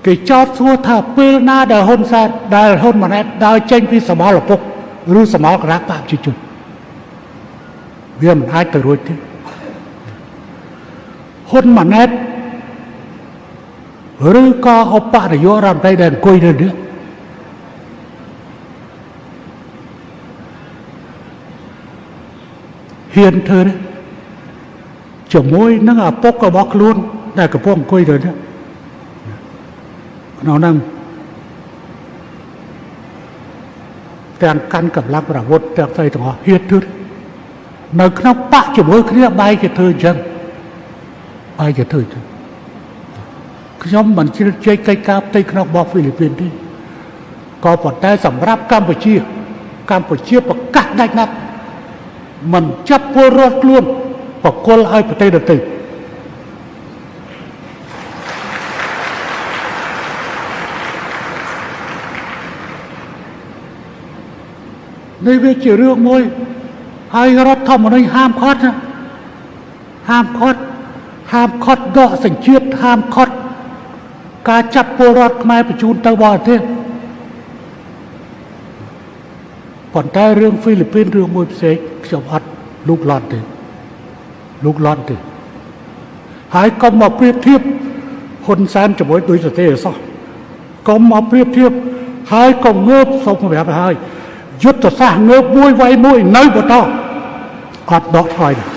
គេចោទសួរថាពេលណាដែលហ៊ុនសែនដែលហ៊ុនម៉ាណែតដើរចេញពីសមរភពឬសមរគណៈបព្វជិជនវាមិនអាចទៅរួចទេហ៊ុនម៉ាណែតឬក៏ឧបនាយករដ្ឋមន្ត្រីដែលអង្គុយនៅនេះហ៊ានធ្វើទេជាមួយនឹងឪពុករបស់ខ្លួនដែលកំពុងអង្គុយទៅនេះក្នុងហ្នឹងទាំងកាន់កម្លាំងប្រវត្តិទាំងស្អីទាំងអស់ហ៊ានធ្វើនៅក្នុងបកជាមួយគ្នាបែរជាធ្វើអញ្ចឹងបែរជាធ្វើអញ្ចឹងខ្ញុំមិនជ្រៀតជ្រែកកិច្ចការផ្ទៃក្នុងរបស់ហ្វីលីពីនទេក៏ប៉ុន្តែសម្រាប់កម្ពុជាប្រកាសដាច់ណាត់មិនចាប់ពលរដ្ឋខ្លួនបកគលឲ្យប្រទេសដទៃនេះវាជារឿងមួយហើយរដ្ឋធម្មនុញ្ញហាមឃាត់ដកសញ្ជាតិហាមឃាត់ការចាប់ពលរដ្ឋខ្មែរបញ្ជូនទៅបរទេសប៉ុន្តែរឿងហ្វីលីពីនរឿងមួយផ្សេងខ្ញុំអត់លូកលាន់ទេហើយកុំមកប្រៀបធៀបហ៊ុនសែនជាមួយដូចប្រទេសអសោះកុំមកប្រៀបធៀបហើយក៏ងើបសូមប្រាប់ឲ្យយុទ្ធសាស្ត្រងើបមួយវាយមួយនៅបន្តអត់ដកថយទេ